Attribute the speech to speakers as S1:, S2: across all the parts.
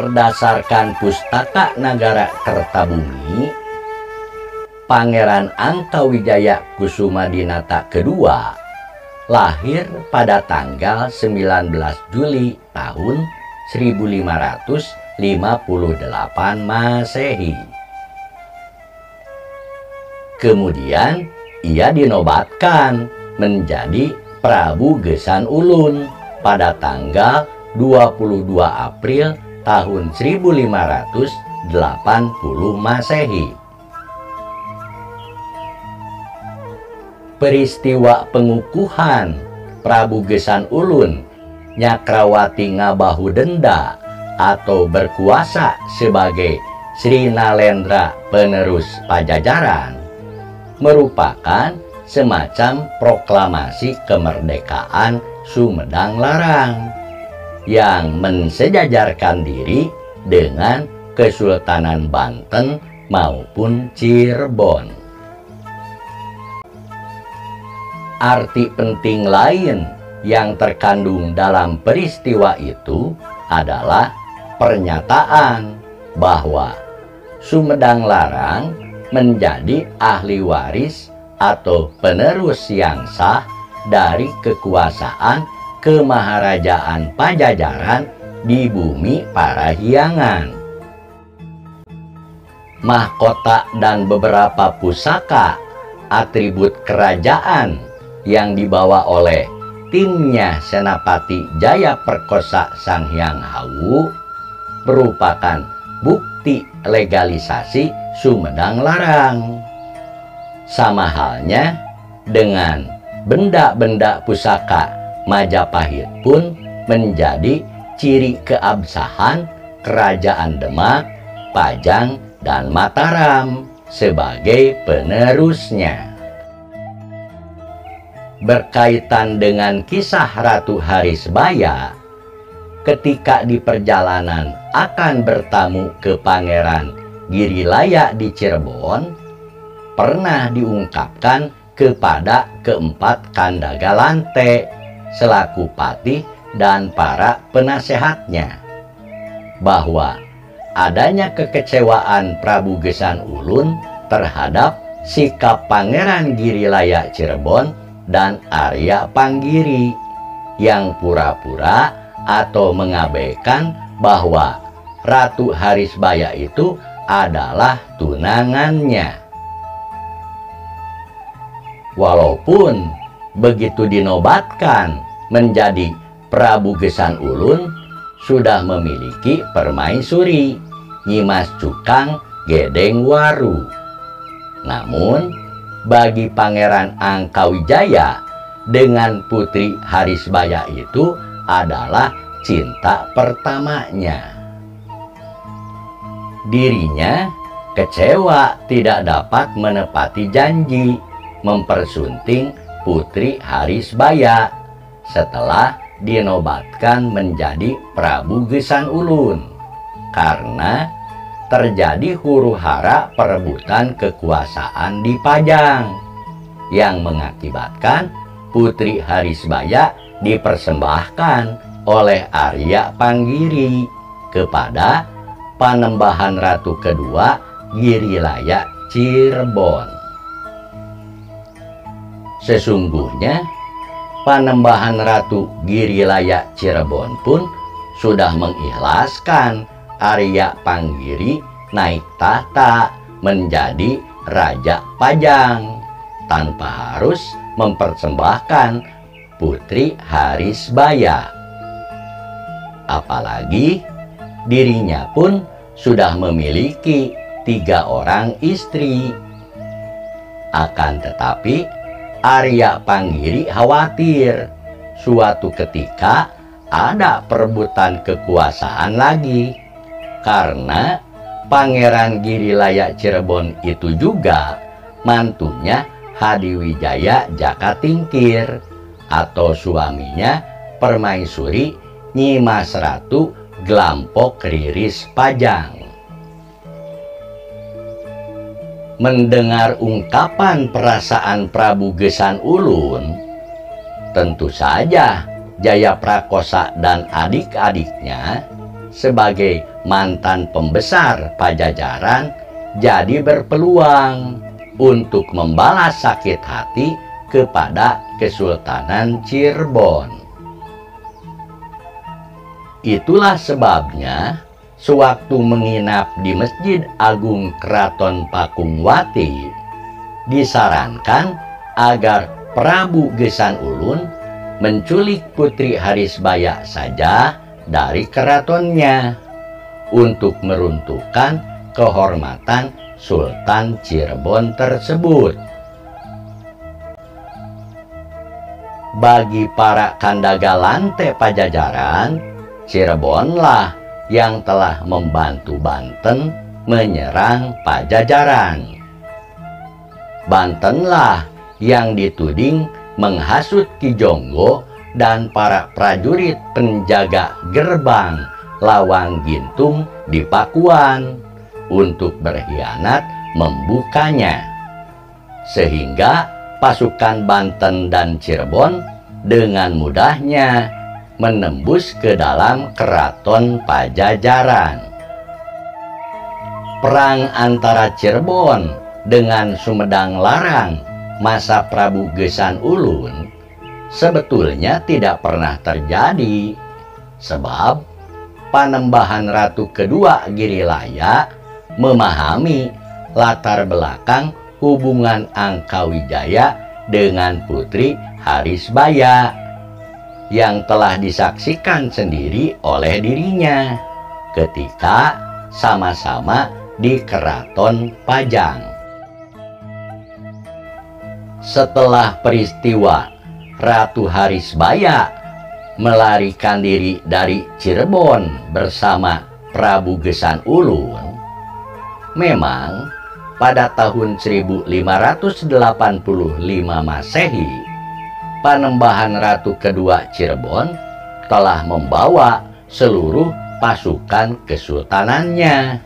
S1: Berdasarkan Pustaka Nagara Kertabumi, Pangeran Angkawijaya Kusumadinata kedua lahir pada tanggal 19 Juli tahun 1558 Masehi. Kemudian ia dinobatkan menjadi Prabu Gesan Ulun pada tanggal 22 April tahun 1580 Masehi. Peristiwa pengukuhan Prabu Gesan Ulun Nyakrawati Ngabahu Denda atau berkuasa sebagai Sri Nalendra penerus Pajajaran merupakan semacam proklamasi kemerdekaan Sumedang Larang yang mensejajarkan diri dengan Kesultanan Banten maupun Cirebon. Arti penting lain yang terkandung dalam peristiwa itu adalah pernyataan bahwa Sumedang Larang menjadi ahli waris atau penerus yang sah dari kekuasaan Kemaharajaan Pajajaran di bumi Parahyangan. Mahkota dan beberapa pusaka atribut kerajaan yang dibawa oleh timnya Senapati Jayaperkosa Sanghyang Hawu merupakan bukti legalisasi Sumedang Larang. Sama halnya dengan benda-benda pusaka Majapahit pun menjadi ciri keabsahan Kerajaan Demak, Pajang, dan Mataram sebagai penerusnya. Berkaitan dengan kisah Ratu Harisbaya, ketika di perjalanan akan bertamu ke Pangeran Girilaya di Cirebon, pernah diungkapkan kepada keempat Kandagalante selaku patih dan para penasehatnya bahwa adanya kekecewaan Prabu Gesan Ulun terhadap sikap Pangeran Girilaya Cirebon dan Arya Panggiri yang pura-pura atau mengabaikan bahwa Ratu Harisbaya itu adalah tunangannya. Walaupun begitu dinobatkan menjadi Prabu Gesan Ulun sudah memiliki permaisuri Nyimas Cukang Gedeng Waru, namun bagi Pangeran Angkawijaya dengan Putri Harisbaya itu adalah cinta pertamanya. Dirinya kecewa tidak dapat menepati janji mempersunting Putri Harisbaya setelah dinobatkan menjadi Prabu Gesan Ulun karena terjadi huru-hara perebutan kekuasaan di Pajang yang mengakibatkan Putri Harisbaya dipersembahkan oleh Arya Panggiri kepada Panembahan Ratu kedua Girilaya Cirebon. Sesungguhnya Panembahan Ratu Girilaya Cirebon pun sudah mengikhlaskan Arya Panggiri naik tahta menjadi Raja Pajang tanpa harus mempersembahkan Putri Harisbaya. Apalagi dirinya pun sudah memiliki 3 orang istri. Akan tetapi Arya Panggiri khawatir suatu ketika ada perebutan kekuasaan lagi, karena Pangeran Girilaya Cirebon itu juga mantunya Hadiwijaya Jakatingkir atau suaminya permaisuri Nyimas Ratu Glampok Riris Pajang. Mendengar ungkapan perasaan Prabu Gesan Ulun, tentu saja Jayaprakosa dan adik-adiknya sebagai mantan pembesar Pajajaran jadi berpeluang untuk membalas sakit hati kepada Kesultanan Cirebon. Itulah sebabnya sewaktu menginap di Masjid Agung Keraton Pakungwati, disarankan agar Prabu Gesan Ulun menculik Putri Harisbaya saja dari keratonnya untuk meruntuhkan kehormatan Sultan Cirebon tersebut. Bagi para Kandagalante Pajajaran, Cirebonlah yang telah membantu Banten menyerang Pajajaran. Bantenlah yang dituding menghasut Ki Jonggo dan para prajurit penjaga gerbang Lawang Gintung di Pakuan untuk berkhianat membukanya, sehingga pasukan Banten dan Cirebon dengan mudahnya menembus ke dalam keraton Pajajaran. Perang antara Cirebon dengan Sumedang Larang masa Prabu Gesan Ulun sebetulnya tidak pernah terjadi, sebab Panembahan Ratu kedua Girilaya memahami latar belakang hubungan Angkawijaya dengan Putri Harisbaya yang telah disaksikan sendiri oleh dirinya ketika sama-sama di Keraton Pajang. Setelah peristiwa Ratu Harisbaya melarikan diri dari Cirebon bersama Prabu Gesan Ulun, memang pada tahun 1585 Masehi, Panembahan Ratu kedua Cirebon telah membawa seluruh pasukan kesultanannya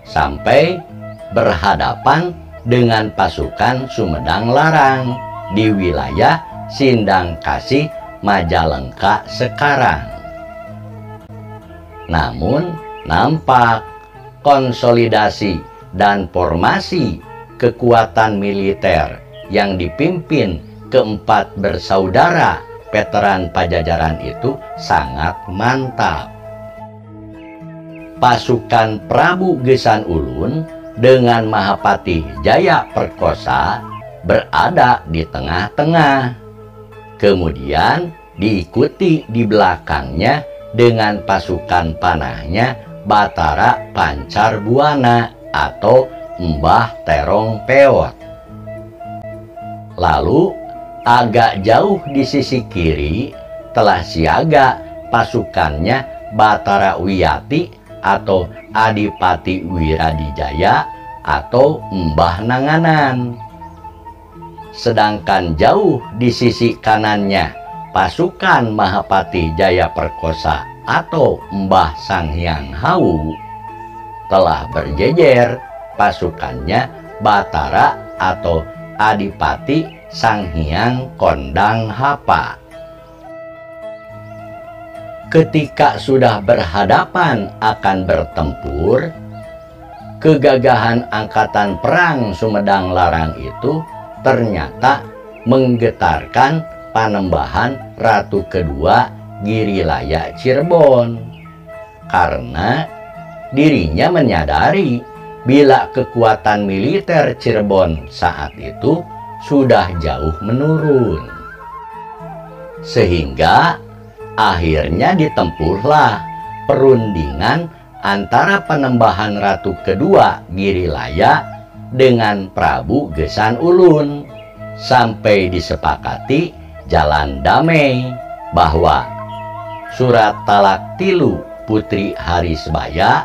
S1: sampai berhadapan dengan pasukan Sumedang Larang di wilayah Sindang Kasih Majalengka sekarang. Namun nampak konsolidasi dan formasi kekuatan militer yang dipimpin keempat bersaudara veteran Pajajaran itu sangat mantap. Pasukan Prabu Gesan Ulun dengan Mahapati Jaya Perkosa berada di tengah-tengah. Kemudian diikuti di belakangnya dengan pasukan panahnya Batara Pancar Buana atau Mbah Terong Peot. Lalu agak jauh di sisi kiri telah siaga pasukannya Batara Wiyati atau Adipati Wiradijaya atau Mbah Nanganan. Sedangkan jauh di sisi kanannya pasukan Mahapati Jaya Perkosa atau Mbah Sanghyang Hau telah berjejer pasukannya Batara atau Adipati Sanghyang Kondang Hapa. Ketika sudah berhadapan akan bertempur, kegagahan angkatan perang Sumedang Larang itu ternyata menggetarkan Panembahan Ratu kedua Girilaya Cirebon, karena dirinya menyadari bila kekuatan militer Cirebon saat itu sudah jauh menurun, sehingga akhirnya ditempurlah perundingan antara Panembahan Ratu kedua Girilaya dengan Prabu Gesan Ulun sampai disepakati jalan damai bahwa surat talak tilu Putri Harisbaya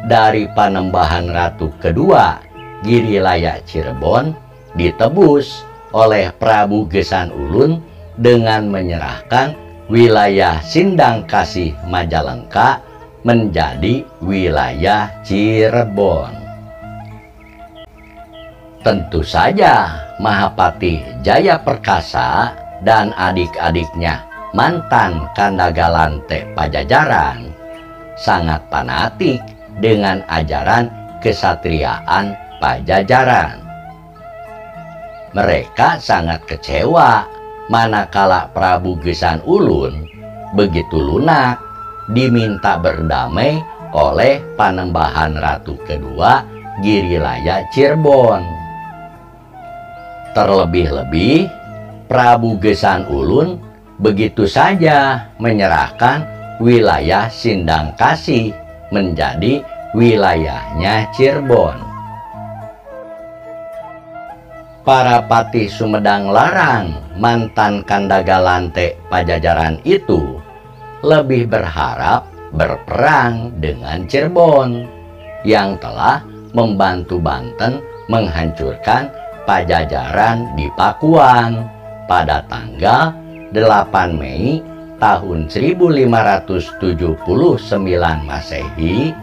S1: dari Panembahan Ratu kedua Girilaya Cirebon ditebus oleh Prabu Gesan Ulun dengan menyerahkan wilayah Sindang Kasih Majalengka menjadi wilayah Cirebon. Tentu saja Mahapati Jaya Perkasa dan adik-adiknya mantan Kandagalante Pajajaran sangat fanatik dengan ajaran kesatriaan Pajajaran. Mereka sangat kecewa manakala Prabu Gesan Ulun begitu lunak diminta berdamai oleh Panembahan Ratu kedua Girilaya Cirebon. Terlebih-lebih Prabu Gesan Ulun begitu saja menyerahkan wilayah Sindangkasih menjadi wilayahnya Cirebon. Para patih Sumedang Larang, mantan Kandagalante Pajajaran itu lebih berharap berperang dengan Cirebon yang telah membantu Banten menghancurkan Pajajaran di Pakuan pada tanggal 8 Mei tahun 1579 Masehi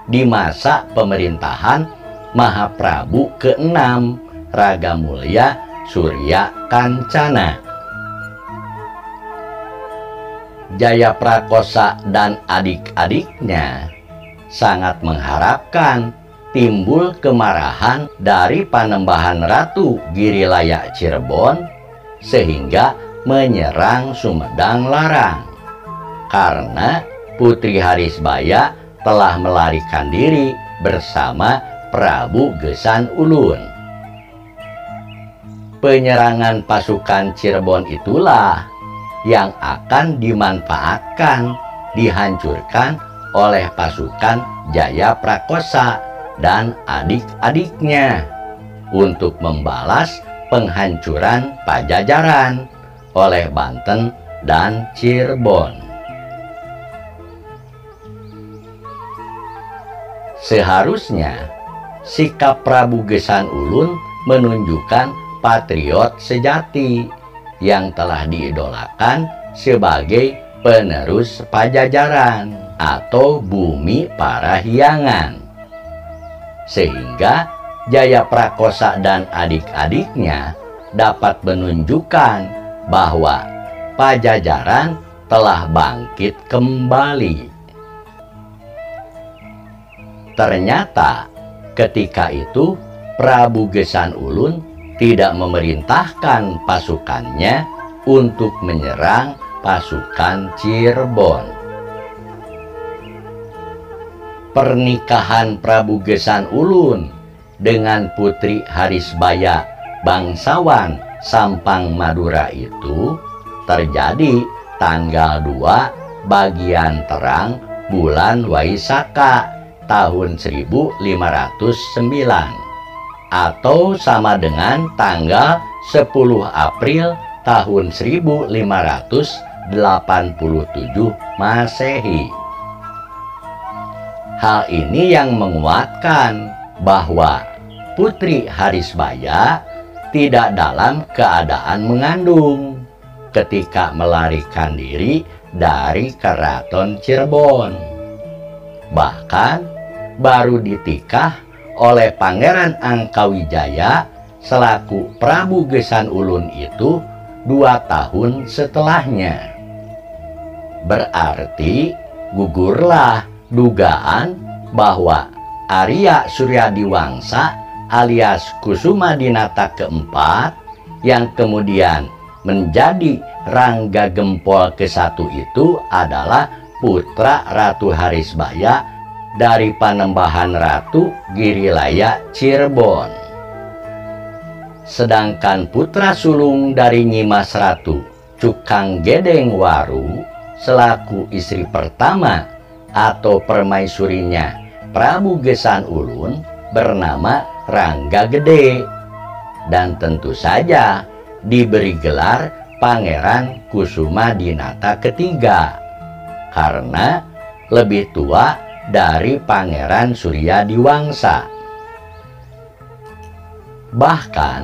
S1: di masa pemerintahan Mahaprabu ke-6 Ragamulya Surya Kancana. Jayaprakosa dan adik-adiknya sangat mengharapkan timbul kemarahan dari Panembahan Ratu Girilaya Cirebon sehingga menyerang Sumedang Larang, karena Putri Harisbaya telah melarikan diri bersama Prabu Gesan Ulun. Penyerangan pasukan Cirebon itulah yang akan dimanfaatkan, dihancurkan oleh pasukan Jayaprakosa dan adik-adiknya untuk membalas penghancuran Pajajaran oleh Banten dan Cirebon. Seharusnya sikap Prabu Gesan Ulun menunjukkan patriot sejati yang telah diidolakan sebagai penerus Pajajaran atau bumi Parahyangan, sehingga Jayaprakosa dan adik-adiknya dapat menunjukkan bahwa Pajajaran telah bangkit kembali. Ternyata ketika itu Prabu Gesan Ulun tidak memerintahkan pasukannya untuk menyerang pasukan Cirebon. Pernikahan Prabu Gesan Ulun dengan Putri Harisbaya bangsawan Sampang Madura itu terjadi tanggal 2 bagian terang bulan Waisaka tahun 1509 atau sama dengan tanggal 10 April tahun 1587 Masehi. Hal ini yang menguatkan bahwa Putri Harisbaya tidak dalam keadaan mengandung ketika melarikan diri dari Keraton Cirebon. Bahkan baru ditikah oleh Pangeran Angkawijaya selaku Prabu Gesan Ulun itu 2 tahun setelahnya. Berarti gugurlah dugaan bahwa Arya Suryadiwangsa alias Kusumadinata keempat yang kemudian menjadi Rangga Gempol ke-1 itu adalah putra Ratu Harisbaya dari Panembahan Ratu Girilaya Cirebon. Sedangkan putra sulung dari Nyimas Ratu Cukang Gedeng Waru selaku istri pertama atau permaisurinya Prabu Gesan Ulun bernama Rangga Gede, dan tentu saja diberi gelar Pangeran Kusumadinata ketiga karena lebih tua dari Pangeran Suryadiwangsa. Bahkan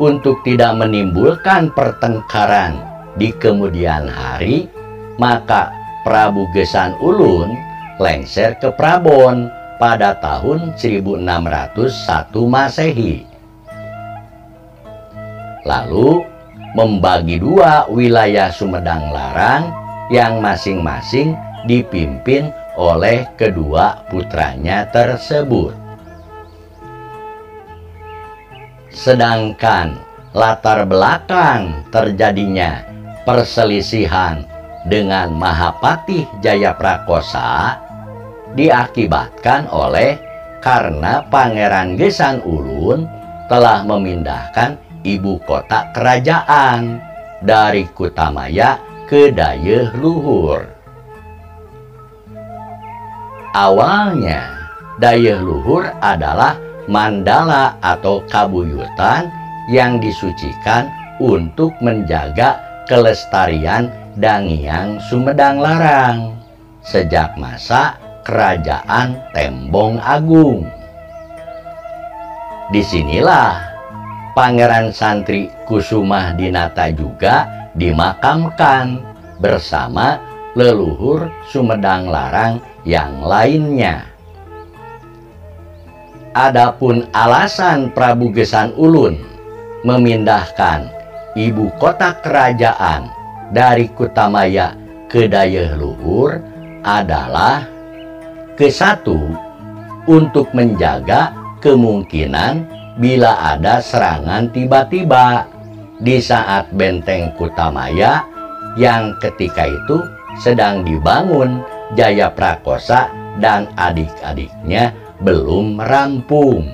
S1: untuk tidak menimbulkan pertengkaran di kemudian hari, maka Prabu Gesan Ulun lengser ke Prabon pada tahun 1601 Masehi. Lalu membagi 2 wilayah Sumedang Larang yang masing-masing dipimpin oleh kedua putranya tersebut. Sedangkan latar belakang terjadinya perselisihan dengan Mahapatih Jayaprakosa diakibatkan oleh karena Pangeran Gesang Ulun telah memindahkan ibu kota kerajaan dari Kutamaya ke Dayeuhluhur. Awalnya Dayeuhluhur adalah mandala atau kabuyutan yang disucikan untuk menjaga kelestarian Dangiang Sumedang Larang sejak masa Kerajaan Tembong Agung. Disinilah Pangeran Santri Kusumah Dinata juga dimakamkan bersama leluhur Sumedang Larang yang lainnya. Adapun alasan Prabu Gesang Ulun memindahkan ibu kota kerajaan dari Kutamaya ke Dayeuhluhur adalah kesatu, untuk menjaga kemungkinan bila ada serangan tiba-tiba di saat benteng Kutamaya yang ketika itu sedang dibangun Jayaprakosa dan adik-adiknya belum rampung.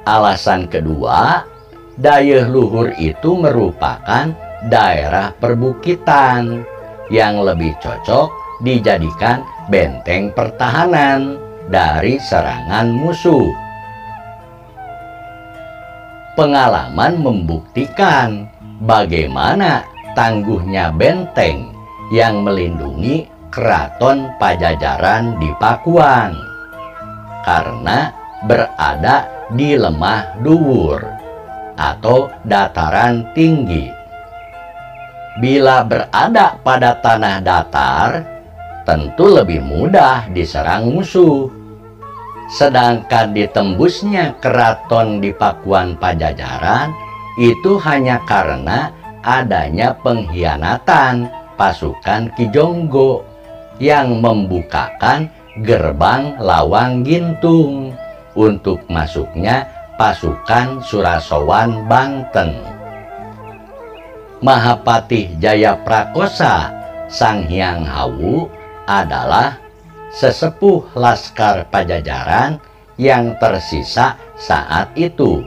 S1: Alasan kedua, Dayeuhluhur itu merupakan daerah perbukitan yang lebih cocok dijadikan benteng pertahanan dari serangan musuh. Pengalaman membuktikan bagaimana tangguhnya benteng yang melindungi Keraton Pajajaran di Pakuan karena berada di lemah dhuwur atau dataran tinggi. Bila berada pada tanah datar, tentu lebih mudah diserang musuh. Sedangkan ditembusnya keraton di Pakuan Pajajaran itu hanya karena adanya pengkhianatan pasukan Ki Jonggo yang membukakan gerbang Lawang Gintung untuk masuknya pasukan Surasowan Banten. Mahapatih Jayaprakosa Sang Hyang Hawu adalah sesepuh laskar Pajajaran yang tersisa saat itu.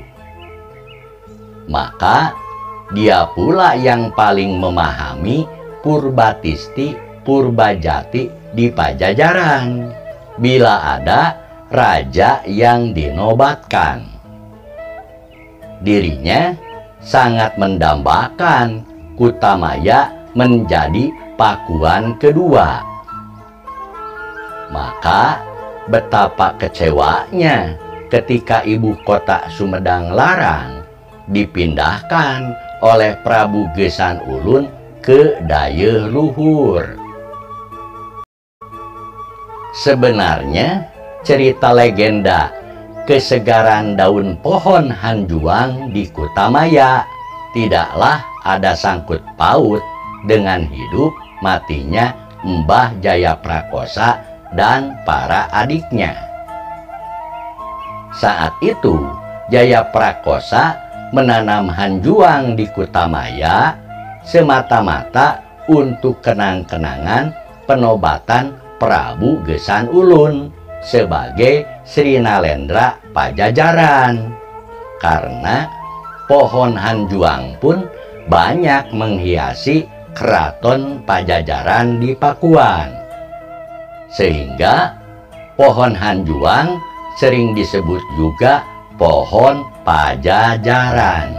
S1: Maka dia pula yang paling memahami Purbatisti Purbajati di Pajajaran bila ada raja yang dinobatkan. Dirinya sangat mendambakan Kutamaya menjadi Pakuan kedua. Maka betapa kecewanya ketika ibu kota Sumedang Larang dipindahkan oleh Prabu Gesang Ulun ke Dayeuhluhur. Sebenarnya cerita legenda kesegaran daun pohon hanjuang di Kutamaya tidaklah ada sangkut paut dengan hidup matinya Mbah Jayaprakosa dan para adiknya. Saat itu Jayaprakosa menanam hanjuang di Kutamaya semata-mata untuk kenang-kenangan penobatan Prabu Gesang Ulun sebagai Sri Nalendra Pajajaran, karena pohon hanjuang pun banyak menghiasi Keraton Pajajaran di Pakuan, sehingga pohon hanjuang sering disebut juga pohon Pajajaran.